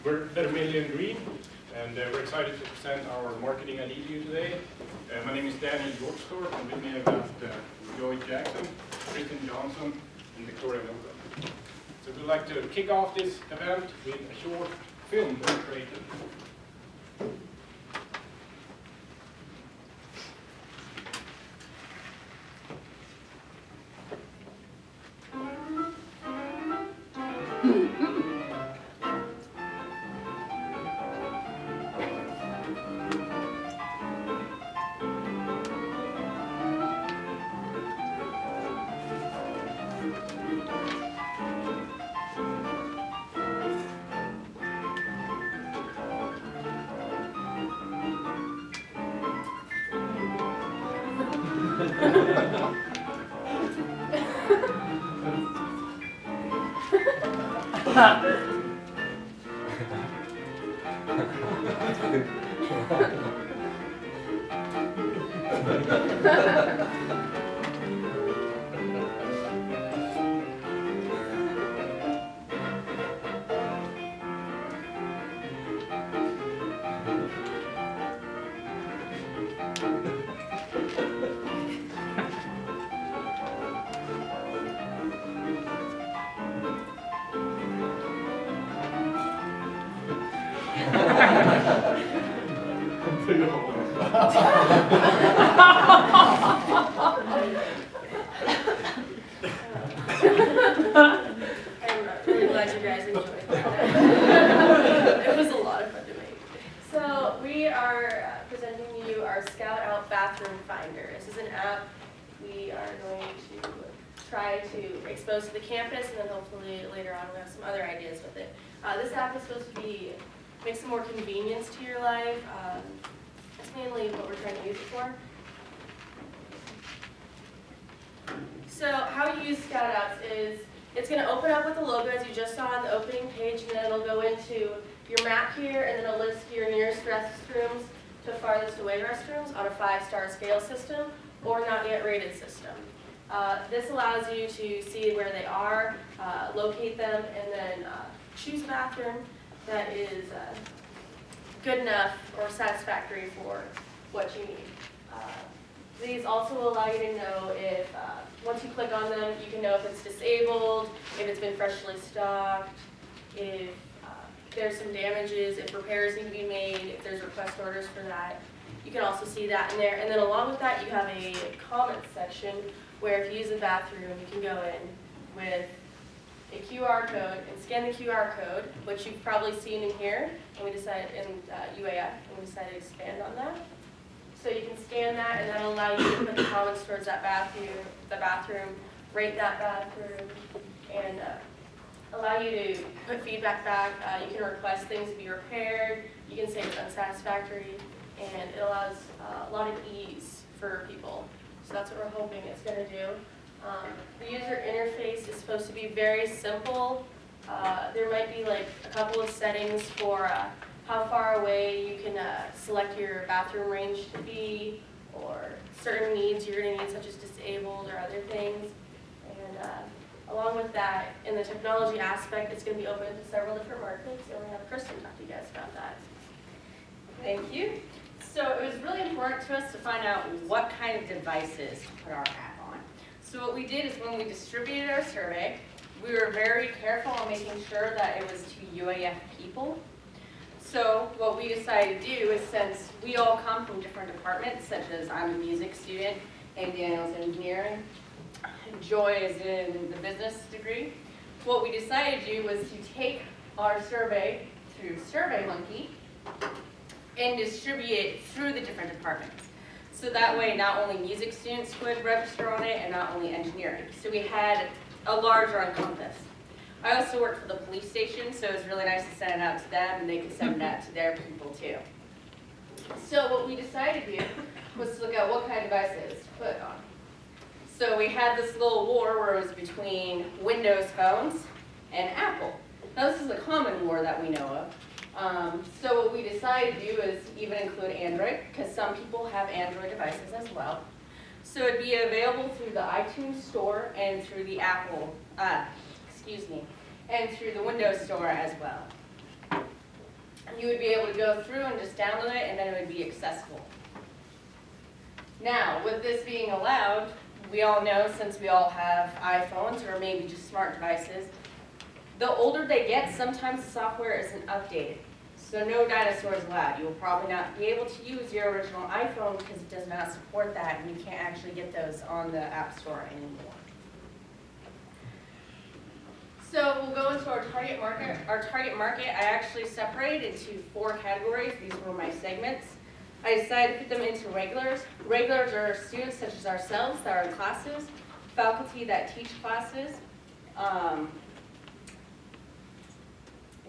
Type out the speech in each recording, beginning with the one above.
We're Vermilion Green, and we're excited to present our marketing ID to you today. My name is Daniel Yorkstorp, and with me I have Joey Jackson, Kristen Johnson, and Victoria Milton. So we'd like to kick off this event with a short film that we created. I'm really glad you guys enjoyed that. It was a lot of fun to make. So we are presenting you our Scout Out Bathroom Finder. This is an app we are going to try to expose to the campus, and then hopefully later on we'll have some other ideas with it. This app is supposed to make some more convenience to your life. That's mainly what we're trying to use it for. So how you use Scout Outs is it's going to open up with the logo as you just saw on the opening page, and then it'll go into your map here, and then it'll list your nearest restrooms to farthest away restrooms on a 5-star scale system or not yet rated system. This allows you to see where they are, locate them, and then choose a bathroom that is good enough or satisfactory for what you need. These also will allow you to know if, once you click on them, you can know if it's disabled, if it's been freshly stocked, if there's some damages, if repairs need to be made, if there's request orders for that. You can also see that in there. And then along with that, you have a comments section where if you use the bathroom, you can go in with a QR code and scan the QR code, which you've probably seen in here, and we decided in UAF, and we decided to expand on that. So you can scan that, and that'll allow you to put the comments towards that bathroom, rate that bathroom, and allow you to put feedback back. You can request things to be repaired. You can say it's unsatisfactory, and it allows a lot of ease for people. So that's what we're hoping it's going to do. The user interface is supposed to be very simple. There might be like a couple of settings for how far away you can select your bathroom range to be, or certain needs you're going to need, such as disabled or other things. And along with that, in the technology aspect, it's going to be open to several different markets, and we're going to have Kristen talk to you guys about that. Thank you. So it was really important to us to find out what kind of devices to put our app on. So what we did is when we distributed our survey, we were very careful on making sure that it was to UAF people. So what we decided to do is, since we all come from different departments, such as I'm a music student and Daniel's engineering, Joy is in the business degree, what we decided to do was to take our survey through SurveyMonkey and distribute it through the different departments. So that way not only music students would register on it and not only engineering. So we had a larger encompass. I also worked for the police station, so it was really nice to send it out to them, and they could send it out to their people too. So what we decided to do was to look at what kind of devices to put on. So we had this little war where it was between Windows phones and Apple. Now this is a common war that we know of. So what we decided to do is even include Android, because some people have Android devices as well. So it'd be available through the iTunes store and through the and through the Windows Store as well. you would be able to go through and just download it, and then it would be accessible. Now, with this being allowed, we all know, since we all have iPhones or maybe just smart devices, the older they get, sometimes the software isn't updated. So no dinosaurs allowed. You will probably not be able to use your original iPhone because it does not support that, and you can't actually get those on the App Store anymore. So we'll go into our target market. Our target market, I actually separated into 4 categories. These were my segments. I decided to put them into regulars. Regulars are students such as ourselves that are in classes, faculty that teach classes,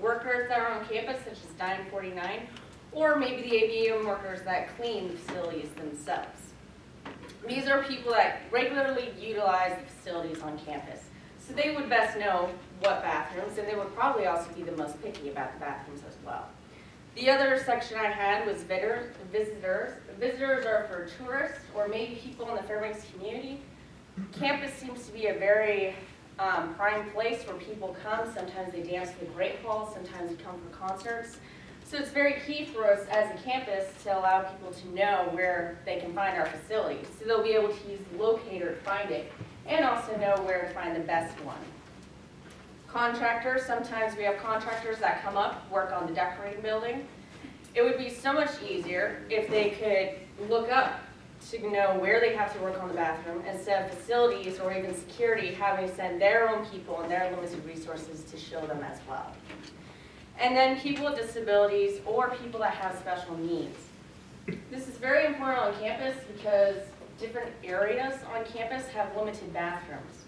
workers that are on campus such as 949, or maybe the ABM workers that clean the facilities themselves. These are people that regularly utilize the facilities on campus. So they would best know what bathrooms, and they would probably also be the most picky about the bathrooms as well. The other section I had was visitors. Visitors are for tourists or maybe people in the Fairbanks community. Campus seems to be a very prime place where people come. Sometimes they dance to the Great Hall, sometimes they come for concerts. So it's very key for us as a campus to allow people to know where they can find our facilities. So they'll be able to use the locator to find it and also know where to find the best one. Contractors, sometimes we have contractors that come up, work on the decorating building. It would be so much easier if they could look up to know where they have to work on the bathroom instead of facilities or even security having to send their own people and their limited resources to show them as well. And then people with disabilities or people that have special needs. This is very important on campus because different areas on campus have limited bathrooms.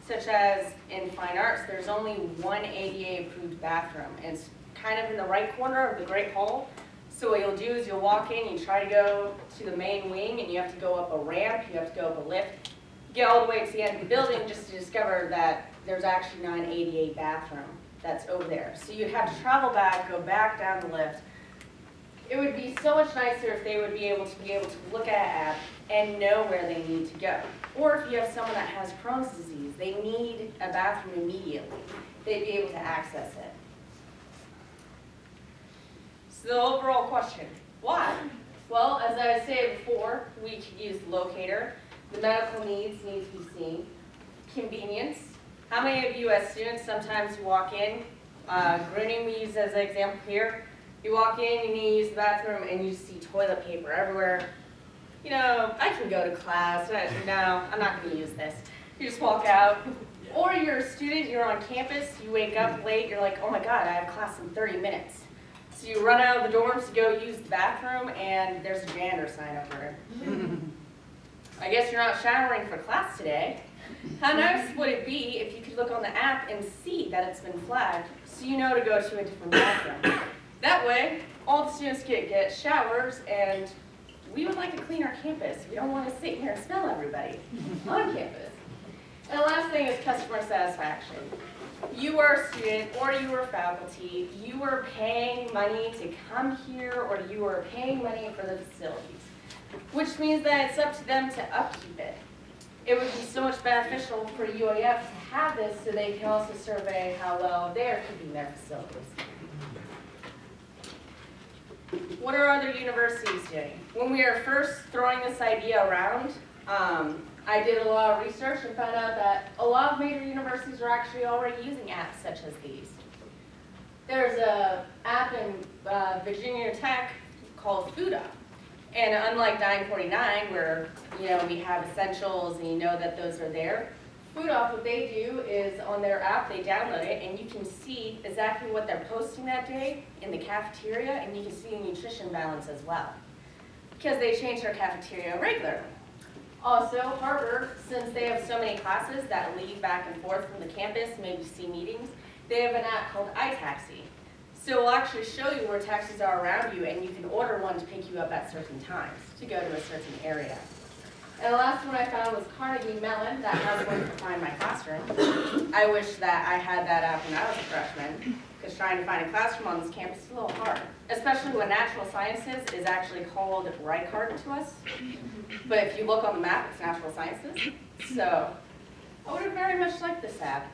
Such as in fine arts, there's only one ADA approved bathroom, and it's kind of in the right corner of the Great Hall. So what you'll do is you'll walk in, you try to go to the main wing, and you have to go up a ramp, you have to go up a lift, get all the way to the end of the building just to discover that there's actually not an ADA bathroom that's over there. So you'd have to travel back, go back down the lift. It would be so much nicer if they would be able to look at an app and know where they need to go. Or if you have someone that has Crohn's disease, they need a bathroom immediately, they'd be able to access it. So the overall question, why? Well, as I said before, we could use the locator. The medical needs need to be seen. Convenience. How many of you as students sometimes walk in, grooming we use as an example here, you walk in, you need to use the bathroom, and you see toilet paper everywhere. You know, I can go to class. No, I'm not going to use this. You just walk out. Or you're a student, you're on campus, you wake up late, you're like, oh my God, I have class in 30 minutes. So you run out of the dorms to go use the bathroom, and there's a janitor sign up there. I guess you're not showering for class today. How nice would it be if you could look on the app and see that it's been flagged so you know to go to a different bathroom? That way, all the students get showers, and we would like to clean our campus. We don't want to sit here and smell everybody on campus. And the last thing is customer satisfaction. You are a student or you are faculty, you are paying money to come here or you are paying money for the facilities, which means that it's up to them to upkeep it. It would be so much beneficial for UAF to have this so they can also survey how well they're keeping their facilities. What are other universities doing? When we were first throwing this idea around, I did a lot of research and found out that a lot of major universities are actually already using apps such as these. There's an app in Virginia Tech called Food Up. And unlike 949, where we have essentials and you know that those are there, Food Up, what they do is on their app, they download it, and you can see exactly what they're posting that day in the cafeteria, and you can see the nutrition balance as well, because they change their cafeteria regularly. Also, Harvard, since they have so many classes that leave back and forth from the campus, maybe see meetings, they have an app called iTaxi. So it will actually show you where taxis are around you, and you can order one to pick you up at certain times to go to a certain area. And the last one I found was Carnegie Mellon, that has one to find my classroom. I wish that I had that app when I was a freshman, because trying to find a classroom on this campus is a little hard, especially when natural sciences is actually called Reichardt to us. But if you look on the map, it's natural sciences. So I would have very much liked this app.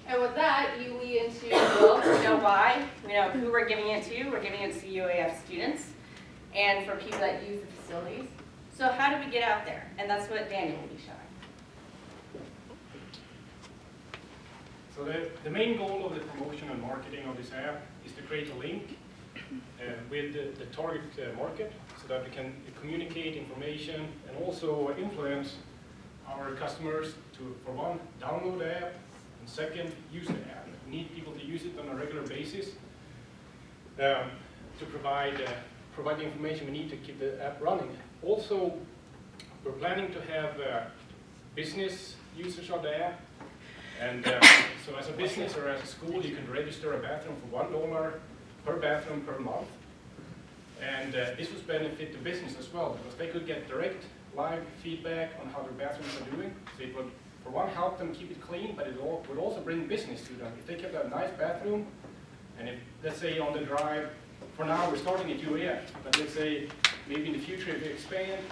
And with that, you lead into, well, We know why, we know who we're giving it to. We're giving it to UAF students and for people that use the facilities. So how do we get out there? And that's what Daniel will be showing. So the main goal of the promotion and marketing of this app is to create a link with the target market so that we can communicate information and also influence our customers to, for one, download the app, and second, use the app. We need people to use it on a regular basis to provide the information we need to keep the app running. Also, we're planning to have business users of the app. And so as a business or as a school, you can register a bathroom for $1 per bathroom per month. And this would benefit the business as well, because they could get direct live feedback on how their bathrooms are doing. So it would, for one, help them keep it clean, but it would also bring business to them. If they kept a nice bathroom, and if, let's say on the drive, for now we're starting at UAF, but let's say maybe in the future if we expand,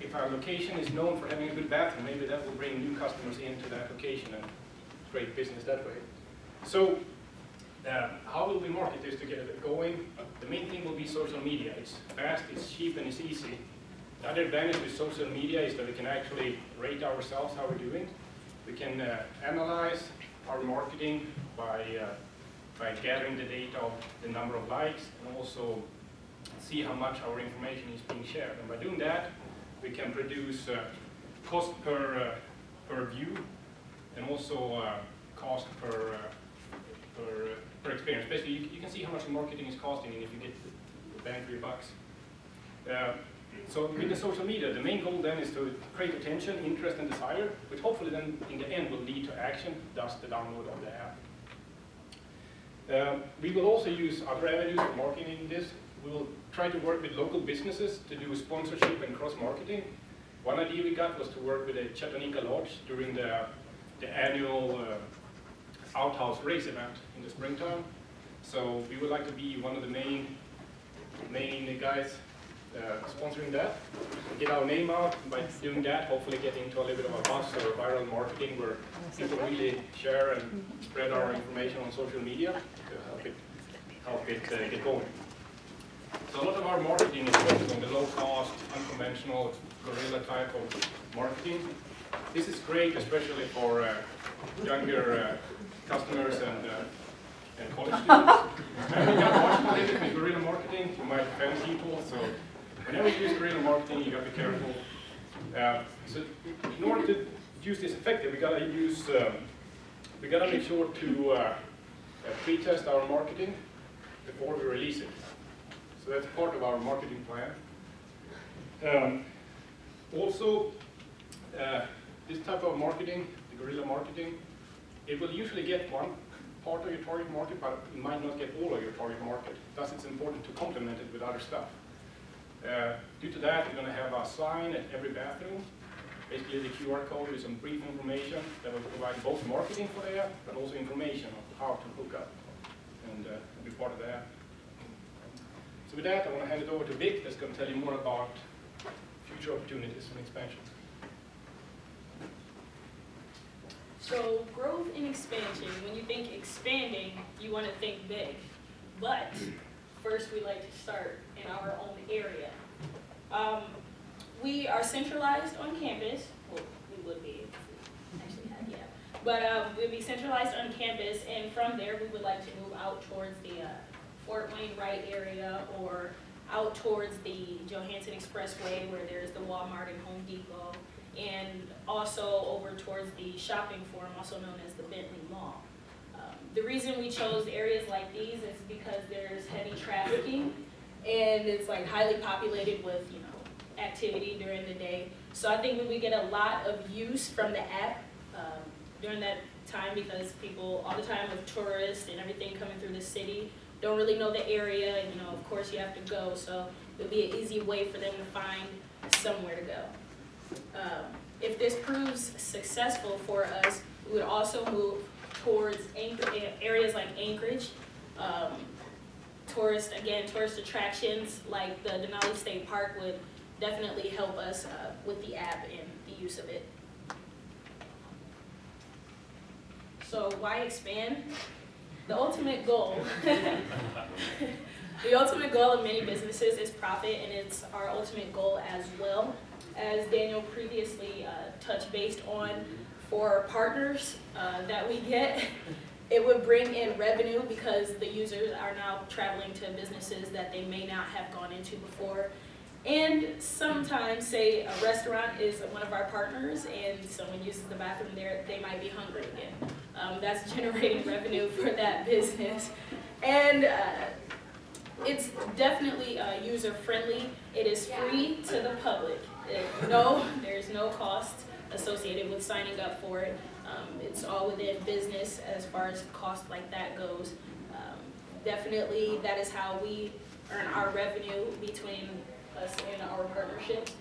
if our location is known for having a good bathroom, maybe that will bring new customers into that location and create business that way. So how will we market this to get it going? The main thing will be social media. It's fast, it's cheap, and it's easy. The other advantage with social media is that we can actually rate ourselves how we're doing. We can analyze our marketing by gathering the data of the number of likes and also see how much our information is being shared. And by doing that, we can produce cost per view and also cost per experience. Basically, you can see how much marketing is costing and if you get the bang for your bucks. So with the social media, the main goal then is to create attention, interest, and desire, which hopefully then in the end will lead to action, thus the download of the app. We will also use other avenues for marketing this. We will try to work with local businesses to do sponsorship and cross-marketing. One idea we got was to work with a Chattanooga Lodge during the annual outhouse race event in the springtime. So we would like to be one of the main guys sponsoring that, get our name out. By doing that, hopefully get into a little bit of a buzz or viral marketing where people really share and spread our information on social media to help it get going. So a lot of our marketing is focused on the low-cost, unconventional, guerrilla type of marketing. This is great, especially for younger customers and college students. You got to watch a little bit with guerrilla marketing. You might offend people, so whenever you use guerrilla marketing, you got to be careful. So in order to use this effective, we got to make sure to pre-test our marketing before we release it. So that's part of our marketing plan. Also, this type of marketing, the guerrilla marketing, it will usually get one part of your target market, but it might not get all of your target market. Thus, it's important to complement it with other stuff. Due to that, we're going to have a sign at every bathroom. Basically, the QR code with some brief information that will provide both marketing for the app, but also information on how to hook up and be part of the app. So with that, I want to hand it over to Vic, that's going to tell you more about future opportunities and expansion. So growth and expansion, when you think expanding, you want to think big. But first we like to start in our own area. We are centralized on campus. Well, we would be if we actually had, yeah. But we'd be centralized on campus, and from there we would like to move out towards the Fort Wayne Wright area or out towards the Johansson Expressway where there's the Walmart and Home Depot, and also over towards the shopping forum, also known as the Bentley Mall. The reason we chose areas like these is because there's heavy trafficking and it's like highly populated with, you know, activity during the day. So I think we get a lot of use from the app during that time because people all the time with tourists and everything coming through the city don't really know the area, and you know, of course you have to go, so it would be an easy way for them to find somewhere to go. If this proves successful for us, we would also move towards areas like Anchorage, tourist attractions like the Denali State Park would definitely help us with the app and the use of it. So why expand? The ultimate goal, the ultimate goal of many businesses is profit, and it's our ultimate goal as well. As Daniel previously touched based on, for partners that we get, it would bring in revenue because the users are now traveling to businesses that they may not have gone into before. And sometimes, say a restaurant is one of our partners and someone uses the bathroom there, they might be hungry again. That's generating revenue for that business. And it's definitely user friendly. It is free to the public. There's no cost associated with signing up for it. It's all within business as far as cost like that goes. Definitely that is how we earn our revenue between us and our partnerships.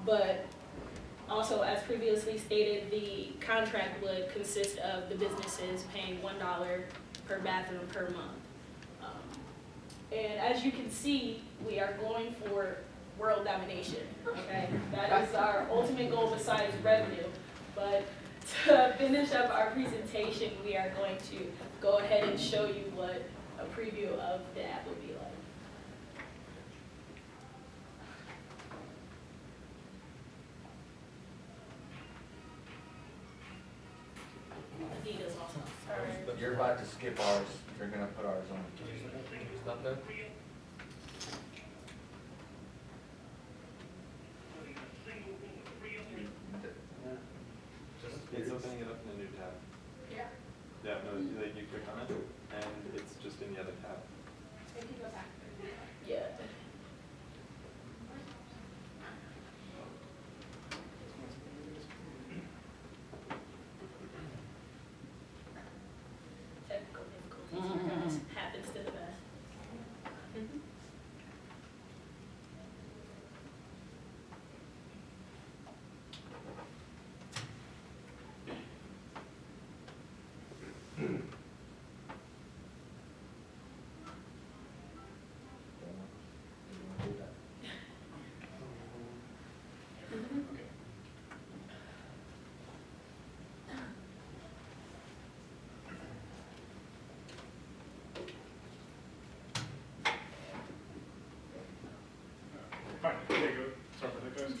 But also, as previously stated, the contract would consist of the businesses paying $1 per bathroom per month. And as you can see, we are going for world domination, okay? That is our ultimate goal besides revenue. But to finish up our presentation, we are going to go ahead and show you what a preview of the app would be like. Adidas also. Sorry. You're about to skip ours. You're gonna put ours on. Stop that. It's opening it up in a new tab. Yeah. Yeah, no, like you click on it, and it's just in the other tab. If you go back. Yeah. Technical difficulties, you guys. Happens to the best. Fine, there you go. Sorry for that, guys.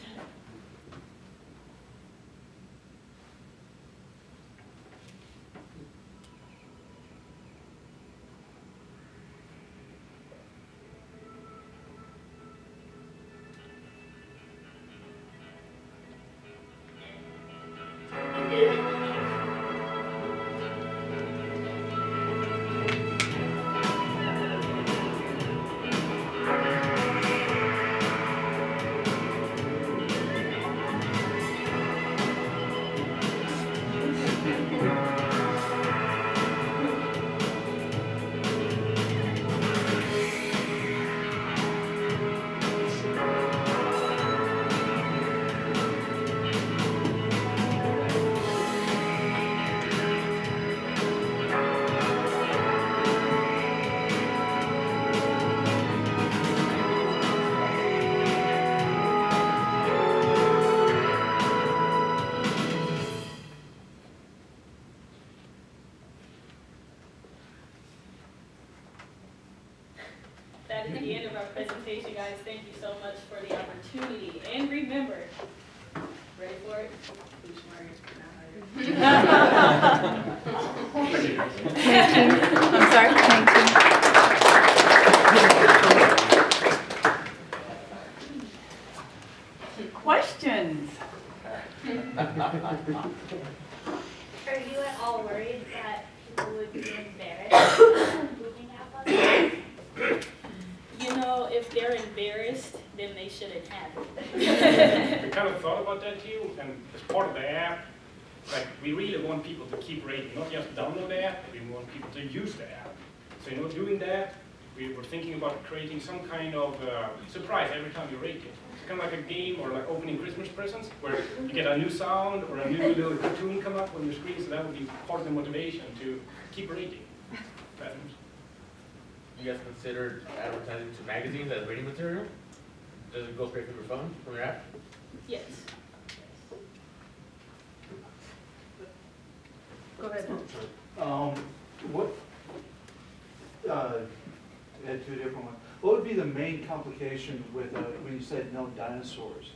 That is the end of our presentation, guys. Thank you so much for the opportunity. And remember, ready for it? Who's smarter, not harder. I'm sorry, thank you. Questions? Are you at all worried that people would be embarrassed moving out of this? You know, if they're embarrassed, then they shouldn't have it. We kind of thought about that too, and as part of the app, like we really want people to keep rating, not just download the app, we want people to use the app. So doing that, we were thinking about creating some kind of surprise every time you rate it. It's kind of like a game or like opening Christmas presents, where you get a new sound or a new little cartoon come up on your screen, so that would be part of the motivation to keep rating. You guys considered advertising to magazines as rating material? Does it go straight from your phone, from your app? Yes. Go ahead. What, had two different ones. What would be the main complication with, when you said no dinosaurs?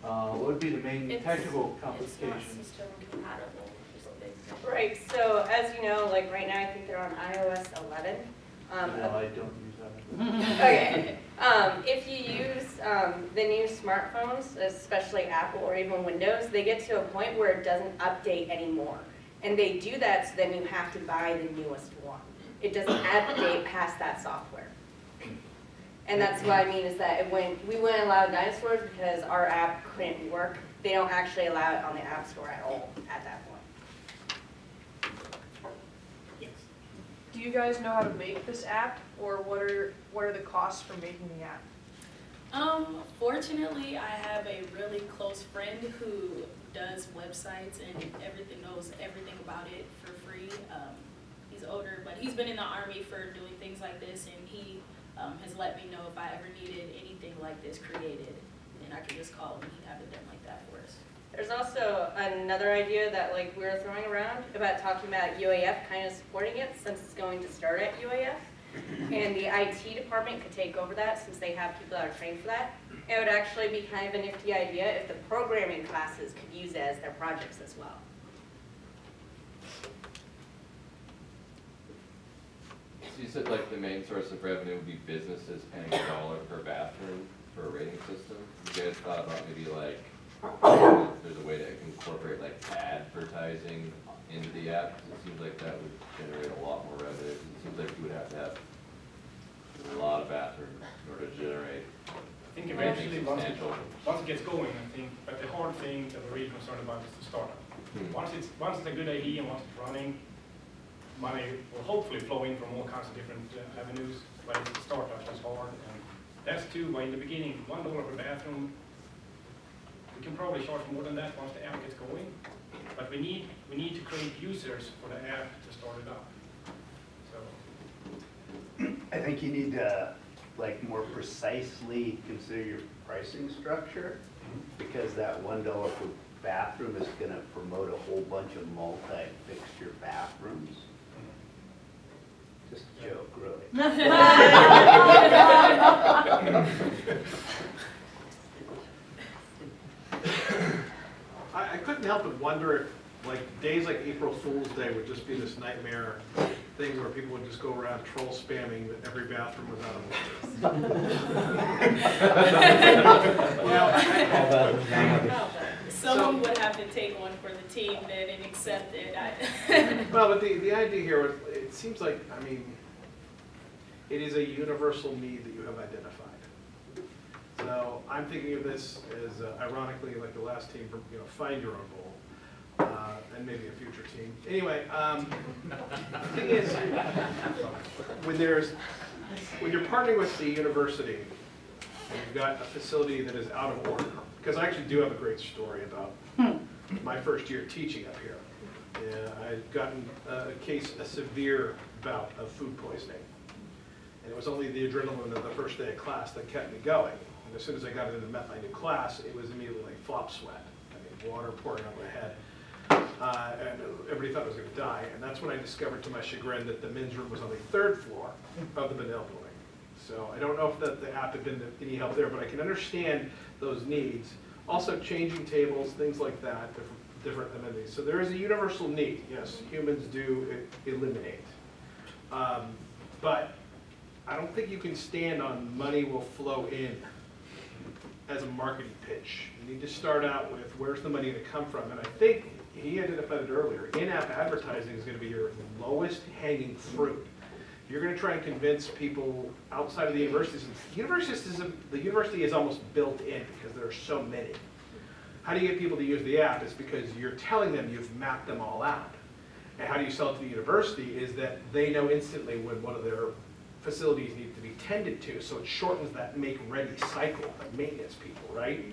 What would be the main technical It's not complication? system compatible, just a big thing. Right, so as you know, like right now, I think they're on iOS 11. No, I don't use that. Okay, if you use the new smartphones, especially Apple or even Windows, they get to a point where it doesn't update anymore. And they do that, so then you have to buy the newest one. It doesn't update past that software. And that's what I mean is that we wouldn't allow dinosaurs because our app couldn't work. They don't actually allow it on the App Store at all at that point. Yes. Do you guys know how to make this app, or what are the costs for making the app? Fortunately, I have a really close friend who does websites and knows everything about it for free. He's older, but he's been in the Army for doing things like this, and he has let me know if I ever needed anything like this created, and I could just call him and he'd have it done like that for us. There's also another idea that like we were throwing around about talking about UAF kind of supporting it since it's going to start at UAF. And the IT department could take over that since they have people that are trained for that. It would actually be kind of a nifty idea if the programming classes could use it as their projects as well. So you said like the main source of revenue would be businesses paying $1 per bathroom for a rating system. You guys thought about maybe like, there's a way to incorporate like advertising into the app? 'Cause it seems like that would generate a lot more revenue. 'Cause it seems like you would have to have a lot of bathrooms in order to generate. I think eventually, once it gets going, I think, but the hard thing that we're really concerned about is the startup. Once it's a good idea and once it's running, money will hopefully flow in from all kinds of different avenues, but it's the startup that's hard. And that's too, why in the beginning, $1 per bathroom, we can probably charge more than that once the app gets going. But we need to create users for the app to start it up. So I think you need to like more precisely consider your pricing structure, because that $1 per bathroom is gonna promote a whole bunch of multi-fixture bathrooms. Just a joke, really. I couldn't help but wonder if, like, days like April Fool's Day would just be this nightmare thing where people would just go around troll spamming that every bathroom was out of order. Someone would have to take one for the team then and accept it. Well, but the idea here, was, it seems like, I mean, it is a universal need that you have identified. So I'm thinking of this as ironically like the last team, you know, find your own goal, and maybe a future team. Anyway, the thing is, when you're partnering with the university, and you've got a facility that is out of order, because I actually do have a great story about my first year teaching up here. I'd gotten a severe bout of food poisoning. And it was only the adrenaline of the first day of class that kept me going. And as soon as I got into my new class, it was immediately like flop sweat. I mean, water pouring on my head. And everybody thought I was going to die. And that's when I discovered to my chagrin that the men's room was on the 3rd floor of the Bunnell building. So I don't know if the app had been any help there, but I can understand those needs. Also changing tables, things like that, different amenities. So there is a universal need. Yes, humans do eliminate. But I don't think you can stand on money will flow in as a marketing pitch. You need to start out with where's the money going to come from. And I think he identified it earlier. In-app advertising is going to be your lowest hanging fruit. You're going to try and convince people outside of the universities. The university is almost built in because there are so many. How do you get people to use the app? It's because you're telling them you've mapped them all out. And how do you sell it to the university is that they know instantly when one of their facilities need to be tended to, so it shortens that make-ready cycle, like maintenance people, right?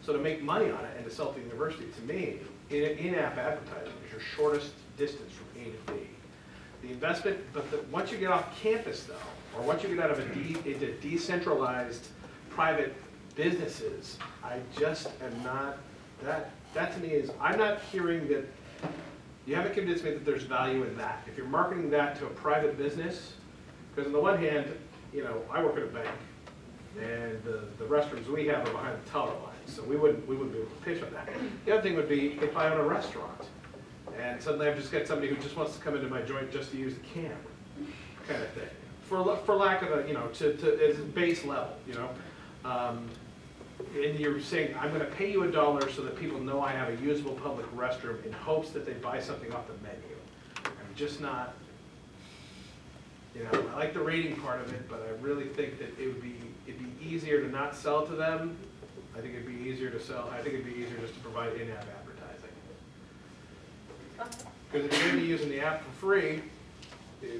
So to make money on it and to sell to the university, to me, in-app advertising is your shortest distance from A to B. The investment, but once you get off campus though, or once you get out of into decentralized private businesses, I just am not, that to me is, I'm not hearing that You haven't convinced me that there's value in that. If you're marketing that to a private business, because on the one hand, you know, I work at a bank, and the restrooms we have are behind the teller line, so we wouldn't be able to pitch on that. The other thing would be if I own a restaurant, and suddenly I've just got somebody who just wants to come into my joint just to use the can, kind of thing. For lack of a, you know, to as base level, you know. And you're saying, I'm gonna pay you $1 so that people know I have a usable public restroom in hopes that they buy something off the menu. I'm just not, you know, I like the rating part of it, but I really think that it'd be easier to not sell to them. I think it'd be easier to sell, I think it'd be easier just to provide in-app advertising. Because if you're gonna be using the app for free,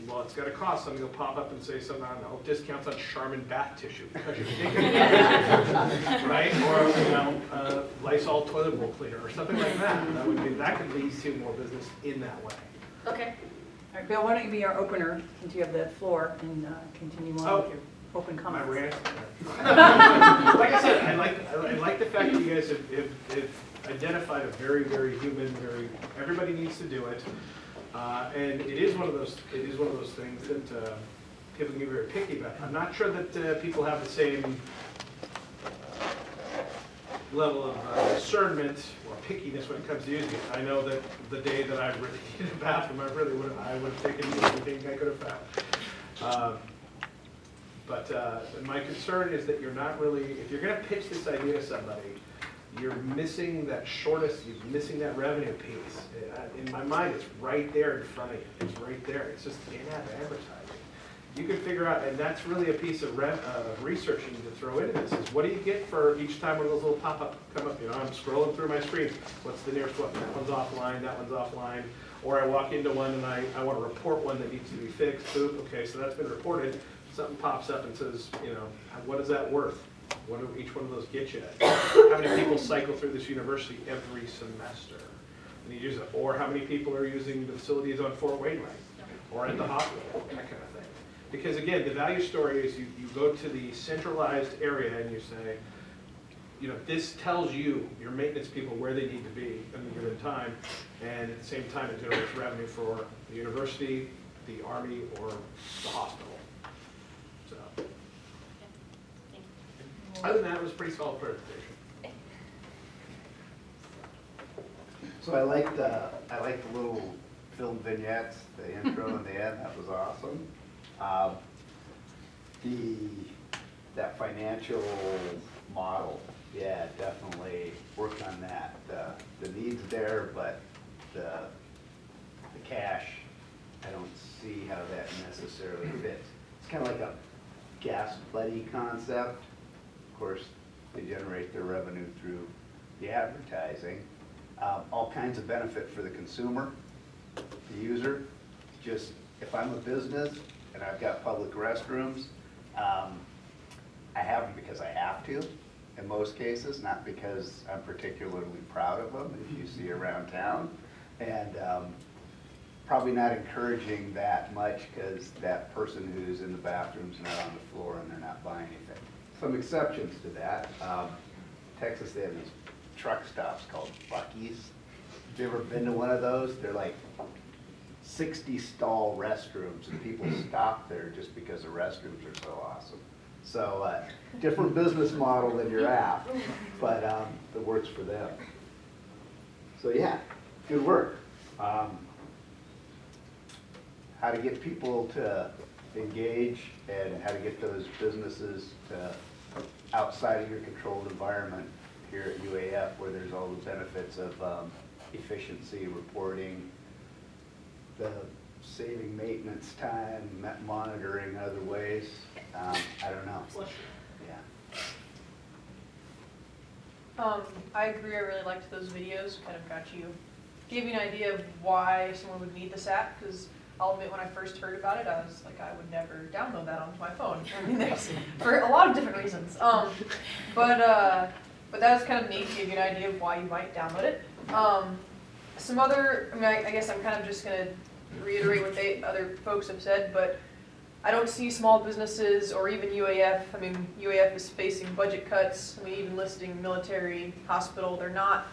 well, it's got to cost. Something will pop up and say something, I don't know, discounts on Charmin bath tissue because you're thinking about it, right? Or, you know, Lysol toilet roll cleaner or something like that. That could lead to more business in that way. Okay. All right, Bill, why don't you be our opener since you have the floor and continue on with your open My comments. rant. Like I said, I like the fact that you guys have identified a very, very human, everybody needs to do it. And it is one of those things that people can get very picky about. I'm not sure that people have the same level of discernment or pickiness when it comes to using it. I know that the day that I really needed a bathroom, I would have taken everything I could have found. But my concern is that you're not really, if you're going to pitch this idea to somebody, you're missing that you're missing that revenue piece. In my mind, it's right there in front of you. It's right there. It's just in-app advertising. You can figure out, and that's really a piece of research you need to throw into this, is what do you get for each time one of those little pop-up come up? You know, I'm scrolling through my screen. What's the nearest one? That one's offline, that one's offline. Or I walk into one and I want to report one that needs to be fixed. Boop, okay, so that's been reported. Something pops up and says, you know, what is that worth? What do each one of those get you? How many people cycle through this university every semester? And you use it. Or how many people are using the facilities on Fort Wainwright? Or at the hospital? That kind of thing. Because again, the value story is you go to the centralized area and you say, you know, this tells you, your maintenance people, where they need to be at a given time. And at the same time, it generates revenue for the university, the Army, or the hospital. So. Other than that, it was a pretty solid presentation. So I like the little film vignettes, the intro and the end. That was awesome. That financial model, yeah, definitely work on that. The need's there, but the cash, I don't see how that necessarily fits. It's kind of like a gas buddy concept. Of course, they generate their revenue through the advertising. All kinds of benefit for the consumer, the user. Just if I'm a business and I've got public restrooms, I have them because I have to in most cases, not because I'm particularly proud of them, if you see around town. And probably not encouraging that much because that person who's in the bathroom's not on the floor and they're not buying anything. Some exceptions to that. Texas, they have these truck stops called Buc-ee's. Have you ever been to one of those? They're like 60 stall restrooms and people stop there just because the restrooms are so awesome. So different business model than your app, but it works for them. So yeah, good work. How to get people to engage and how to get those businesses to outside of your controlled environment here at UAF, where there's all the benefits of efficiency, reporting, the saving maintenance time, monitoring other ways. I don't know. Yeah. I agree, I really liked those videos, kind of gave you an idea of why someone would need this app, because I'll admit when I first heard about it, I was like, I would never download that onto my phone. I mean, there's, for a lot of different reasons. But that was kind of neat to give you an idea of why you might download it. Some other, I guess I'm kind of just gonna reiterate what other folks have said, but I don't see small businesses or even UAF. I mean, UAF is facing budget cuts. I mean, even listing military, hospital, they're not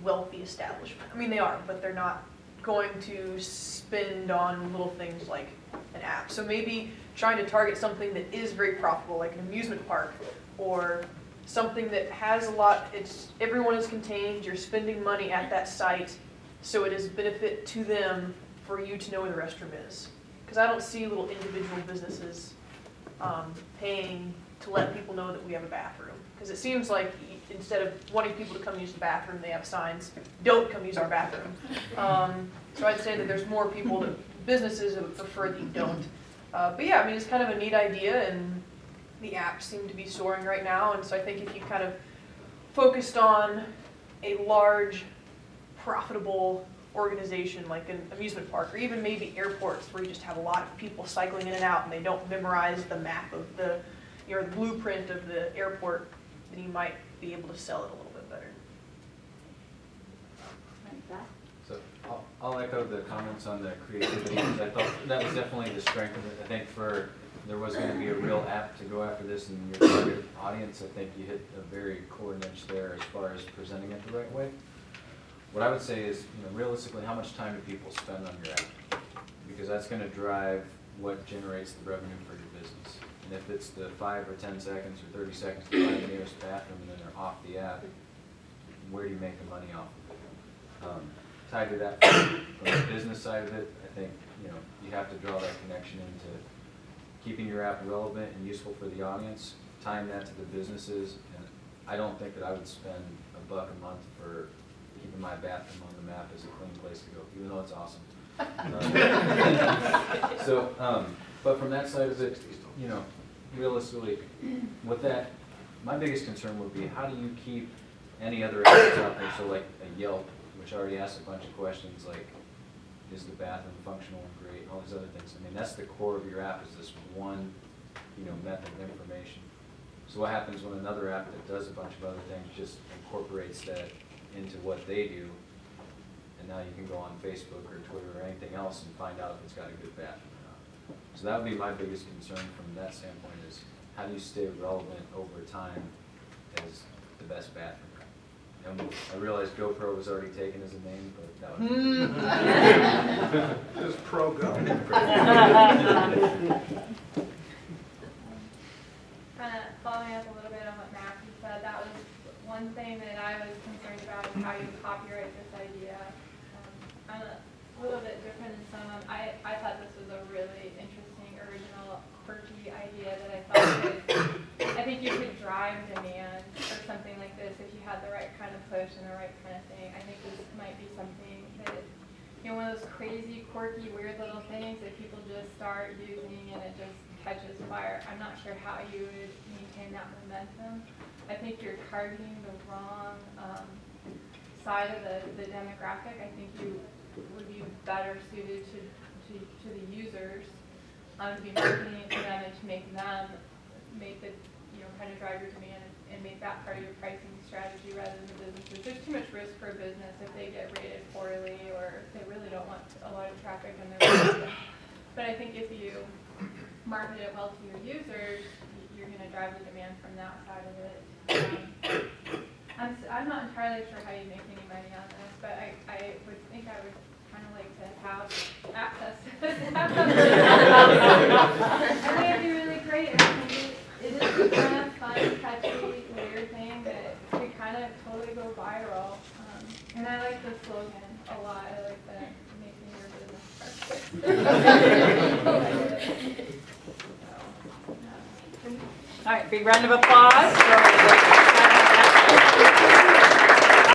wealthy establishment. I mean, they are, but they're not going to spend on little things like an app. So maybe trying to target something that is very profitable, like an amusement park, or something that has a lot, everyone is contained, you're spending money at that site, so it is a benefit to them for you to know where the restroom is. Because I don't see little individual businesses paying to let people know that we have a bathroom. Because it seems like instead of wanting people to come use the bathroom, they have signs, don't come use our bathroom. So I'd say that there's more people, businesses that would prefer that you don't. But yeah, I mean, it's kind of a neat idea, and the apps seem to be soaring right now. And so I think if you kind of focused on a large, profitable organization like an amusement park, or even maybe airports where you just have a lot of people cycling in and out and they don't memorize the map of the, the blueprint of the airport, then you might be able to sell it a little bit better. So I'll echo the comments on the creativity, because I thought that was definitely the strength of it. I think there was going to be a real app to go after this, and your target audience, I think you hit a very core niche there as far as presenting it the right way. What I would say is, realistically, how much time do people spend on your app? Because that's going to drive what generates the revenue for your business. And if it's the 5 or 10 seconds or 30 seconds to find the nearest bathroom and then they're off the app, where do you make the money off of it? Tied to that, from the business side of it, I think you have to draw that connection into keeping your app relevant and useful for the audience, tying that to the businesses. And I don't think that I would spend $1 a month for keeping my bathroom on the map as a clean place to go, even though it's awesome. But from that side of it, realistically, with that, my biggest concern would be, how do you keep any other apps out there? So like a Yelp, which already asks a bunch of questions like, is the bathroom functional and great, and all these other things. I mean, that's the core of your app, is this one, method of information. So what happens when another app that does a bunch of other things just incorporates that into what they do, and now you can go on Facebook or Twitter or anything else and find out if it's got a good bathroom or not. So that would be my biggest concern from that standpoint, is how do you stay relevant over time as the best bathroom? I realize GoPro was already taken as a name, but that would be Just pro go. Kind of following up a little bit on what Matthew said, that was one thing that I was concerned about, is how you copyright this idea. I'm a little bit different than some. I thought this was a really interesting, original, quirky idea that I thought I think you could drive demand for something like this if you had the right kind of push and the right kind of thing. I think this might be something that, one of those crazy, quirky, weird little things that people just start using and it just catches fire. I'm not sure how you would maintain that momentum. I think you're targeting the wrong side of the demographic. I think you would be better suited to the users, to be marketing to them and to make the kind of drive your demand and make that part of your pricing strategy rather than the businesses. There's too much risk for a business if they get rated poorly, or if they really don't want a lot of traffic on their website. But I think if you market it well to your users, you're going to drive the demand from that side of it. I'm not entirely sure how you make any money on this, but I would think I would kind of like to have access to this. I think it'd be really great. I think it is a kind of fun, catchy, weird thing that could kind of totally go viral. And I like the slogan a lot. I like that, making your business perfect. All right, big round of applause.